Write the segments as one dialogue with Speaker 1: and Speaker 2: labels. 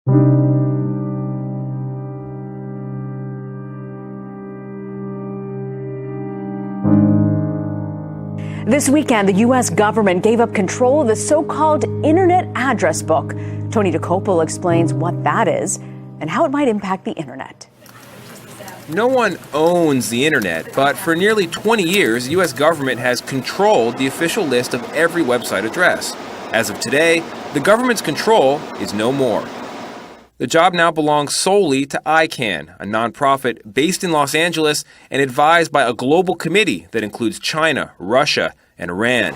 Speaker 1: This weekend, the U.S. government gave up control of the so-called Internet Address Book. Tony DeCopel explains what that is and how it might impact the Internet.
Speaker 2: No one owns the Internet, but for nearly 20 years, the U.S. government has controlled the official list of every website address. As of today, the government's control is no more. The job now belongs solely to ICANN, a nonprofit based in Los Angeles and advised by a global committee that includes China, Russia, and Iran.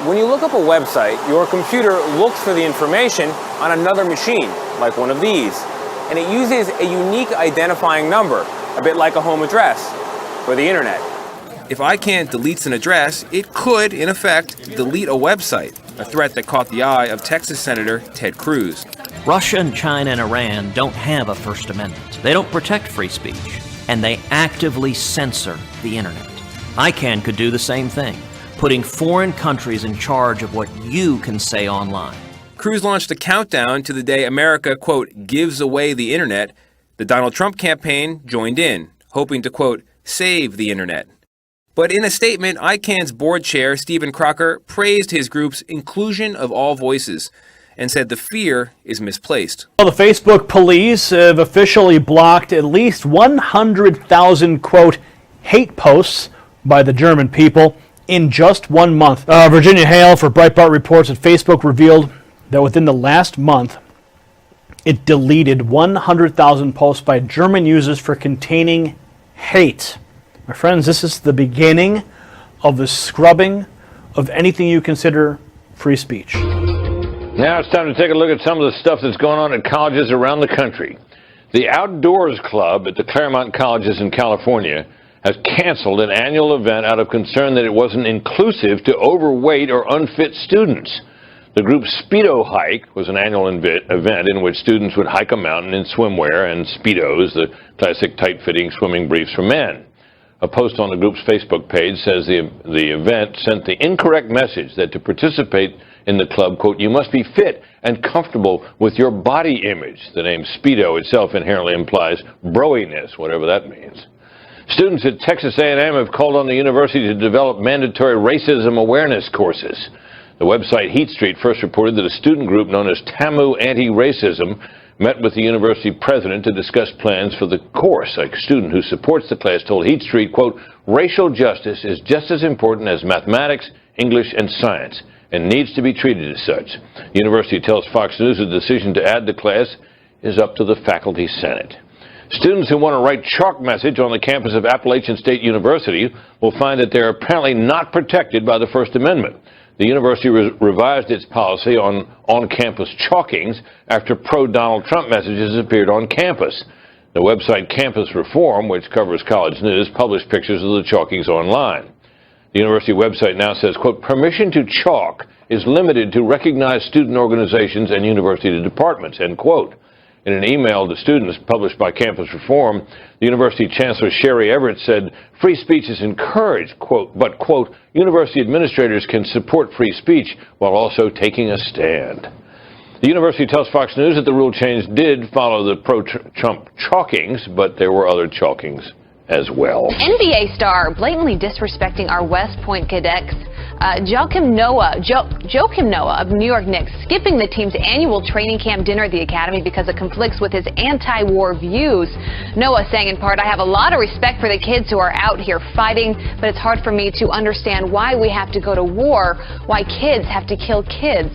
Speaker 3: When you look up a website, your computer looks for the information on another machine, like one of these, and it uses a unique identifying number, a bit like a home address, for the Internet.
Speaker 2: If ICANN deletes an address, it could, in effect, delete a website, a threat that caught the eye of Texas Senator Ted Cruz.
Speaker 4: Russia and China and Iran don't have a First Amendment. They don't protect free speech, and they actively censor the Internet. ICANN could do the same thing, putting foreign countries in charge of what you can say online.
Speaker 2: Cruz launched a countdown to the day America, quote, gives away the Internet. The Donald Trump campaign joined in, hoping to, quote, save the Internet. But in a statement, ICANN's board chair, Stephen Crocker, praised his group's inclusion of all voices and said the fear is misplaced.
Speaker 5: Well, the Facebook police have officially blocked at least 100,000, quote, hate posts by the German people in just 1 month. Virginia Hale for Breitbart reports that Facebook revealed that within the last month, it deleted 100,000 posts by German users for containing hate. My friends, this is the beginning of the scrubbing of anything you consider free speech.
Speaker 6: Now it's time to take a look at some of the stuff that's going on at colleges around the country. The Outdoors Club at the Claremont Colleges in California has canceled an annual event out of concern that it wasn't inclusive to overweight or unfit students. The group's Speedo Hike was an annual event in which students would hike a mountain in swimwear and Speedos, the classic tight-fitting swimming briefs for men. A post on the group's Facebook page says the event sent the incorrect message that to participate in the club, quote, you must be fit and comfortable with your body image. The name Speedo itself inherently implies broiness, whatever that means. Students at Texas A&M have called on the university to develop mandatory racism awareness courses. The website Heat Street first reported that a student group known as TAMU Anti-Racism met with the university president to discuss plans for the course. A student who supports the class told Heat Street, quote, racial justice is just as important as mathematics, English, and science, and needs to be treated as such. The university tells Fox News the decision to add the class is up to the faculty senate. Students who want to write chalk message on the campus of Appalachian State University will find that they're apparently not protected by the First Amendment. The university revised its policy on on-campus chalkings after pro-Donald Trump messages appeared on campus. The website Campus Reform, which covers college news, published pictures of the chalkings online. The university website now says, quote, permission to chalk is limited to recognized student organizations and university departments, end quote. In an email to students published by Campus Reform, the university chancellor Sherry Everett said, free speech is encouraged, quote, but, quote, university administrators can support free speech while also taking a stand. The university tells Fox News that the rule change did follow the pro-Trump chalkings, but there were other chalkings as well.
Speaker 7: NBA star blatantly disrespecting our West Point cadets. Joakim Noah of New York Knicks skipping the team's annual training camp dinner at the academy because it conflicts with his anti-war views. Noah saying in part, I have a lot of respect for the kids who are out here fighting, but it's hard for me to understand why we have to go to war, why kids have to kill kids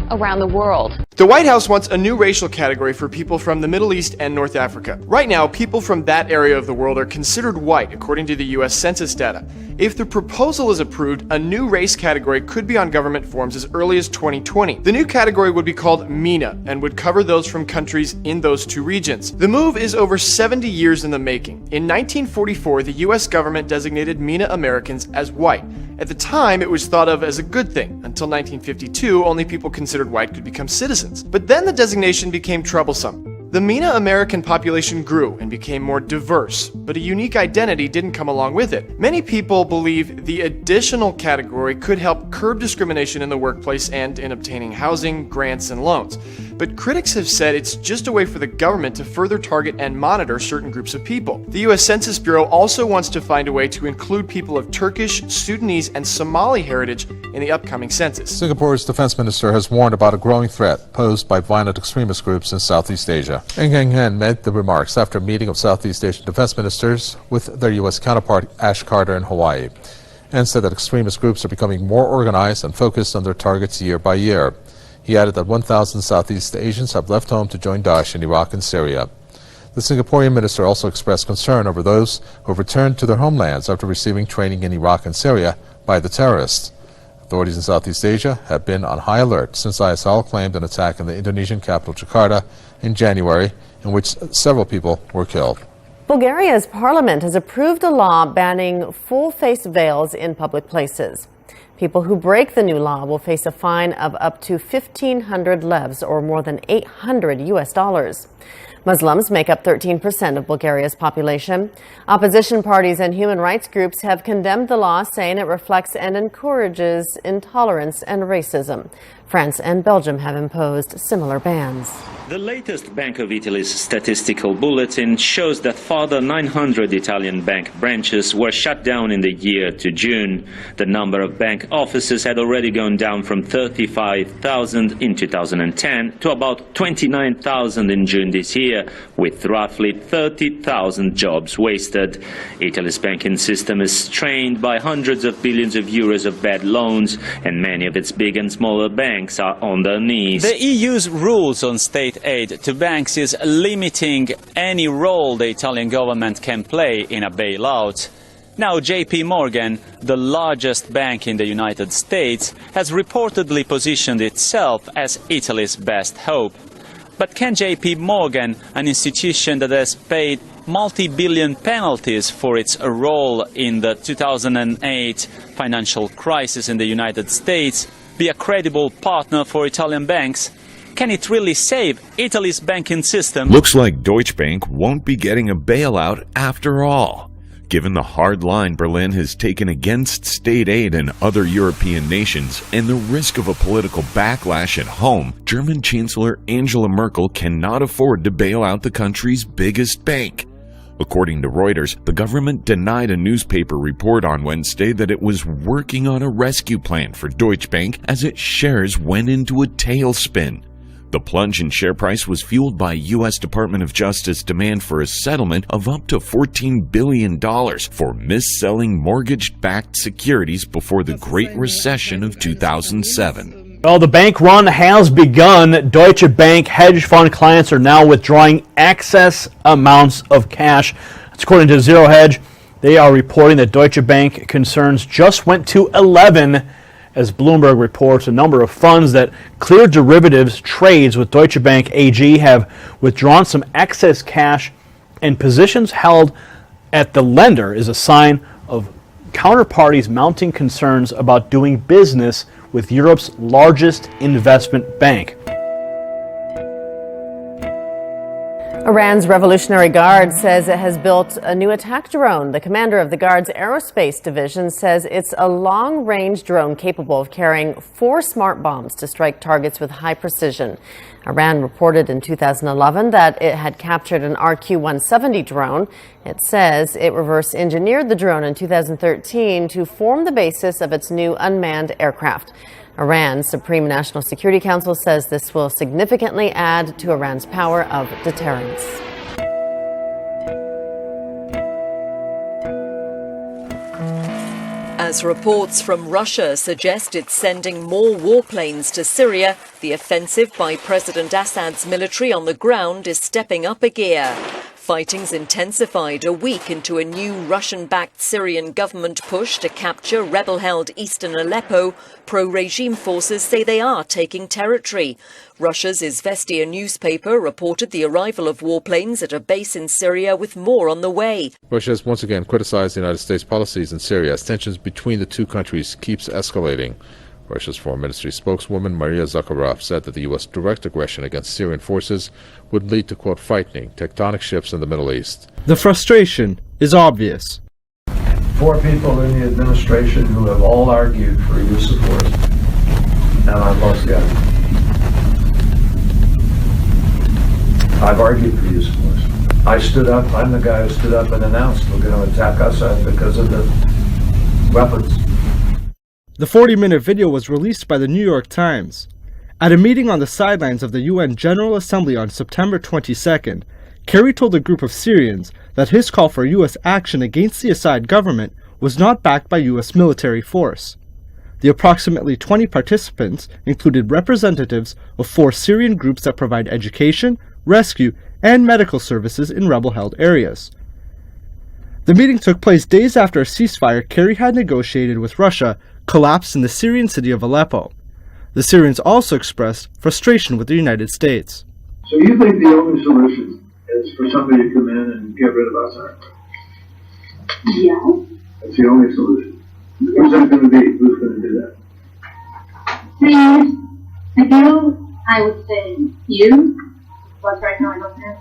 Speaker 7: around the world.
Speaker 8: The White House wants a new racial category for people from the Middle East and North Africa. Right now, people from that area of the world are considered white, according to the U.S. Census data. If the proposal is approved, a new race category could be on government forms as early as 2020. The new category would be called MENA and would cover those from countries in those two regions. The move is over 70 years in the making. In 1944, the U.S. government designated MENA Americans as white. At the time, it was thought of as a good thing. Until 1952, only people considered white could become citizens. But then the designation became troublesome. The MENA American population grew and became more diverse, but a unique identity didn't come along with it. Many people believe the additional category could help curb discrimination in the workplace and in obtaining housing, grants, and loans. but critics have said it's just a way for the government to further target and monitor certain groups of people. The U.S. Census Bureau also wants to find a way to include people of Turkish, Sudanese, and Somali heritage in the upcoming census.
Speaker 9: Singapore's defense minister has warned about a growing threat posed by violent extremist groups in Southeast Asia. Ng Eng Hen made the remarks after a meeting of Southeast Asian defense ministers with their U.S. counterpart Ash Carter in Hawaii, and said that extremist groups are becoming more organized and focused on their targets year by year. He added that 1,000 Southeast Asians have left home to join Daesh in Iraq and Syria. The Singaporean minister also expressed concern over those who have returned to their homelands after receiving training in Iraq and Syria by the terrorists. Authorities in Southeast Asia have been on high alert since ISIL claimed an attack in the Indonesian capital Jakarta in January, in which several people were killed.
Speaker 10: Bulgaria's parliament has approved a law banning full-face veils in public places. People who break the new law will face a fine of up to 1,500 levs, or more than $800. Muslims make up 13% of Bulgaria's population. Opposition parties and human rights groups have condemned the law, saying it reflects and encourages intolerance and racism. France and Belgium have imposed similar bans.
Speaker 11: The latest Bank of Italy's statistical bulletin shows that further 900 Italian bank branches were shut down in the year to June. The number of bank offices had already gone down from 35,000 in 2010 to about 29,000 in June this year, with roughly 30,000 jobs wasted. Italy's banking system is strained by hundreds of billions of euros of bad loans, and many of its big and smaller banks are on their knees.
Speaker 12: The EU's rules on state aid to banks is limiting any role the Italian government can play in a bailout. Now, JP Morgan, the largest bank in the United States, has reportedly positioned itself as Italy's best hope. But can JP Morgan, an institution that has paid multi-billion penalties for its role in the 2008 financial crisis in the United States, be a credible partner for Italian banks? Can it really save Italy's banking system?
Speaker 13: Looks like Deutsche Bank won't be getting a bailout after all, given the hard line Berlin has taken against state aid in other European nations and the risk of a political backlash at home. German Chancellor Angela Merkel cannot afford to bail out the country's biggest bank. According to Reuters, the government denied a newspaper report on Wednesday that it was working on a rescue plan for Deutsche Bank as its shares went into a tailspin. The plunge in share price was fueled by U.S. Department of Justice demand for a settlement of up to $14 billion for mis-selling mortgage-backed securities before the Great Recession of 2007.
Speaker 5: Well, the bank run has begun. Deutsche Bank hedge fund clients are now withdrawing excess amounts of cash. That's according to Zero Hedge. They are reporting that Deutsche Bank concerns just went to 11 as Bloomberg reports. A number of funds that clear derivatives trades with Deutsche Bank AG have withdrawn some excess cash, and positions held at the lender is a sign of counterparties mounting concerns about doing business with Europe's largest investment bank.
Speaker 10: Iran's Revolutionary Guard says it has built a new attack drone. The commander of the Guard's aerospace division says it's a long-range drone capable of carrying 4 smart bombs to strike targets with high precision. Iran reported in 2011 that it had captured an RQ-170 drone. It says it reverse engineered the drone in 2013 to form the basis of its new unmanned aircraft. Iran's Supreme National Security Council says this will significantly add to Iran's power of deterrence.
Speaker 14: As reports from Russia suggest it's sending more warplanes to Syria, the offensive by President Assad's military on the ground is stepping up a gear. Fighting's intensified a week into a new Russian-backed Syrian government push to capture rebel-held eastern Aleppo. Pro-regime forces say they are taking territory. Russia's Izvestia newspaper reported the arrival of warplanes at a base in Syria, with more on the way.
Speaker 9: Russia has once again criticized the United States policies in Syria as tensions between the two countries keeps escalating. Russia's Foreign Ministry spokeswoman Maria Zakharov said that the U.S. direct aggression against Syrian forces would lead to, quote, frightening tectonic shifts in the Middle East.
Speaker 15: The frustration is obvious.
Speaker 16: 4 people in the administration who have all argued for your support, and I must get it. I've argued for use of force. I stood up, I'm the guy who stood up and announced we're going to attack us because of the weapons.
Speaker 15: The 40-minute video was released by the New York Times. At a meeting on the sidelines of the UN General Assembly on September 22nd, Kerry told a group of Syrians that his call for U.S. action against the Assad government was not backed by U.S. military force. The approximately 20 participants included representatives of 4 Syrian groups that provide education, rescue, and medical services in rebel-held areas. The meeting took place days after a ceasefire Kerry had negotiated with Russia collapsed in the Syrian city of Aleppo. The Syrians also expressed frustration with the United States.
Speaker 16: So you think the only solution is for somebody to come in and get rid of Assad?
Speaker 17: Yeah.
Speaker 16: That's the only solution. Yeah. Who's that going to be? Who's going to do that?
Speaker 17: 3 years ago, I would say you, but right now I don't know.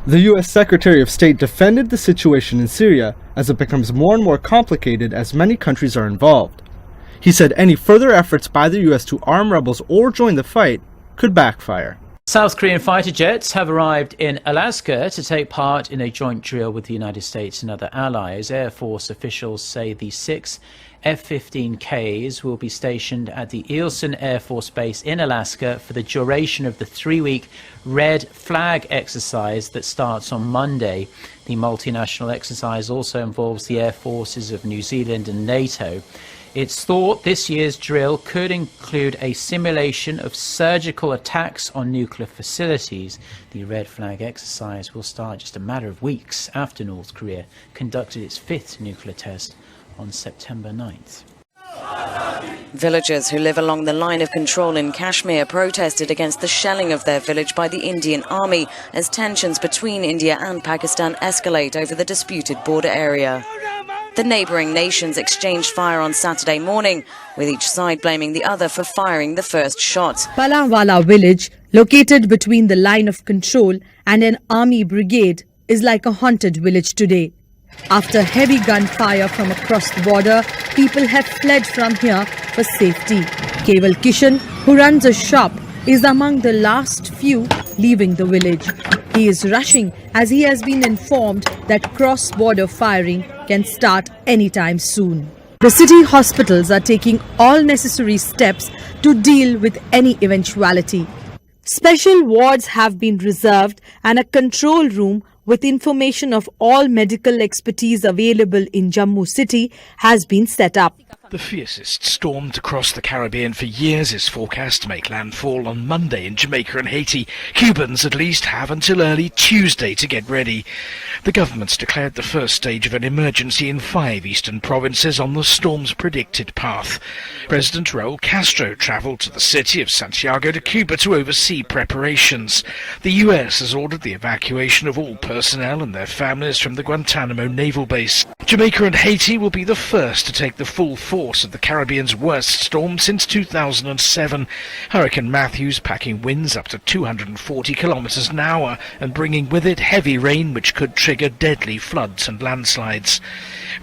Speaker 15: The U.S. Secretary of State defended the situation in Syria as it becomes more and more complicated as many countries are involved. He said any further efforts by the U.S. to arm rebels or join the fight could backfire.
Speaker 18: South Korean fighter jets have arrived in Alaska to take part in a joint drill with the United States and other allies. Air Force officials say the 6 F-15Ks will be stationed at the Eielson Air Force Base in Alaska for the duration of the 3-week Red Flag exercise that starts on Monday. The multinational exercise also involves the air forces of New Zealand and NATO. It's thought this year's drill could include a simulation of surgical attacks on nuclear facilities. The Red Flag exercise will start just a matter of weeks after North Korea conducted its 5th nuclear test on September 9th.
Speaker 19: Villagers who live along the line of control in Kashmir protested against the shelling of their village by the Indian Army as tensions between India and Pakistan escalate over the disputed border area. The neighbouring nations exchanged fire on Saturday morning, with each side blaming the other for firing the first shot.
Speaker 20: Palawala village, located between the line of control and an army brigade, is like a haunted village today. After heavy gunfire from across the border, people have fled from here for safety. Keval Kishan, who runs a shop, is among the last few leaving the village. He is rushing as he has been informed that cross-border firing can start anytime soon. The city hospitals are taking all necessary steps to deal with any eventuality. Special wards have been reserved and a control room with information of all medical expertise available in Jammu city has been set up.
Speaker 21: The fiercest storm to cross the Caribbean for years is forecast to make landfall on Monday in Jamaica and Haiti. Cubans at least have until early Tuesday to get ready. The government's declared the first stage of an emergency in 5 eastern provinces on the storm's predicted path. President Raul Castro travelled to the city of Santiago de Cuba to oversee preparations. The US has ordered the evacuation of all personnel and their families from the Guantanamo naval base. Jamaica and Haiti will be the first to take the full force of the Caribbean's worst storm since 2007. Hurricane Matthews packing winds up to 240 kilometers an hour and bringing with it heavy rain which could trigger deadly floods and landslides.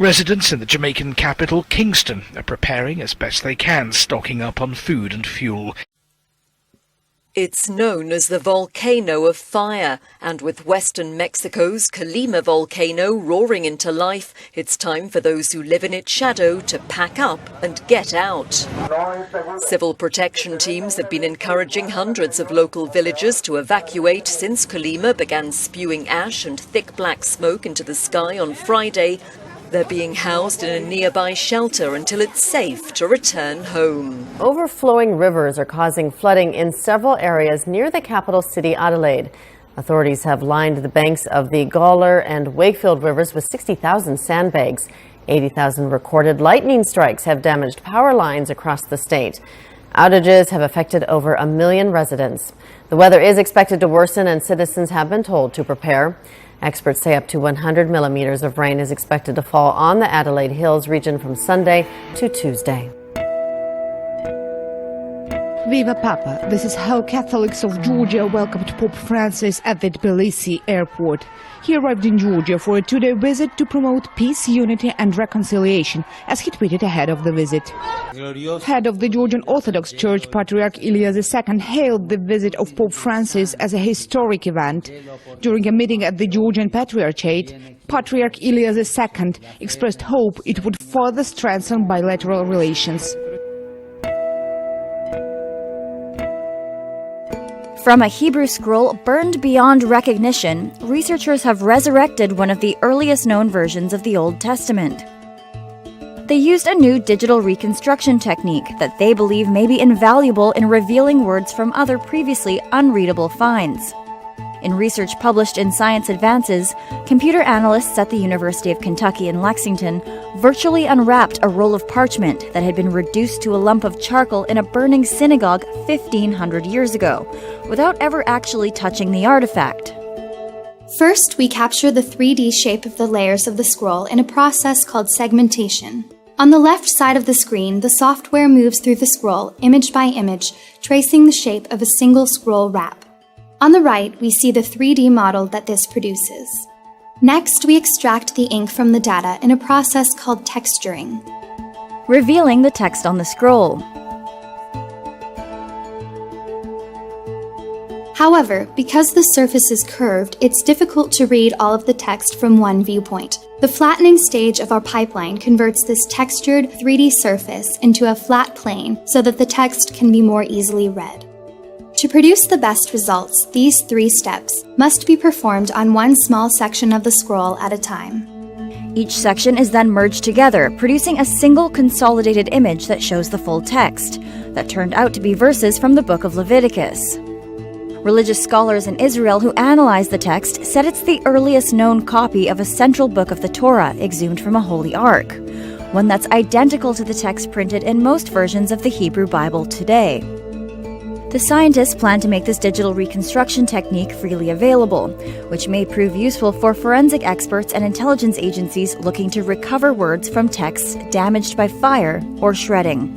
Speaker 21: Residents in the Jamaican capital, Kingston, are preparing as best they can, stocking up on food and fuel.
Speaker 14: It's known as the volcano of fire, and with western Mexico's Colima volcano roaring into life, it's time for those who live in its shadow to pack up and get out. Civil protection teams have been encouraging hundreds of local villagers to evacuate since Colima began spewing ash and thick black smoke into the sky on Friday. They're being housed in a nearby shelter until it's safe to return home.
Speaker 10: Overflowing rivers are causing flooding in several areas near the capital city, Adelaide. Authorities have lined the banks of the Gawler and Wakefield rivers with 60,000 sandbags. 80,000 recorded lightning strikes have damaged power lines across the state. Outages have affected over 1 million residents. The weather is expected to worsen and citizens have been told to prepare. Experts say up to 100 millimeters of rain is expected to fall on the Adelaide Hills region from Sunday to Tuesday.
Speaker 1: Viva Papa! This is how Catholics of Georgia welcomed Pope Francis at the Tbilisi airport. He arrived in Georgia for a two-day visit to promote peace, unity and reconciliation, as he tweeted ahead of the visit. Head of the Georgian Orthodox Church, Patriarch Ilias II, hailed the visit of Pope Francis as a historic event. During a meeting at the Georgian Patriarchate, Patriarch Ilias II expressed hope it would further strengthen bilateral relations.
Speaker 22: From a Hebrew scroll burned beyond recognition, researchers have resurrected one of the earliest known versions of the Old Testament. They used a new digital reconstruction technique that they believe may be invaluable in revealing words from other previously unreadable finds. In research published in Science Advances, computer analysts at the University of Kentucky in Lexington virtually unwrapped a roll of parchment that had been reduced to a lump of charcoal in a burning synagogue 1,500 years ago, without ever actually touching the artifact.
Speaker 23: First, we capture the 3D shape of the layers of the scroll in a process called segmentation. On the left side of the screen, the software moves through the scroll, image by image, tracing the shape of a single scroll wrap. On the right, we see the 3D model that this produces. Next, we extract the ink from the data in a process called texturing,
Speaker 22: revealing the text on the scroll.
Speaker 23: However, because the surface is curved, it's difficult to read all of the text from one viewpoint. The flattening stage of our pipeline converts this textured 3D surface into a flat plane so that the text can be more easily read. To produce the best results, these 3 steps must be performed on one small section of the scroll at a time.
Speaker 22: Each section is then merged together, producing a single consolidated image that shows the full text, that turned out to be verses from the book of Leviticus. Religious scholars in Israel who analyzed the text said it's the earliest known copy of a central book of the Torah exhumed from a holy ark, one that's identical to the text printed in most versions of the Hebrew Bible today. The scientists plan to make this digital reconstruction technique freely available, which may prove useful for forensic experts and intelligence agencies looking to recover words from texts damaged by fire or shredding.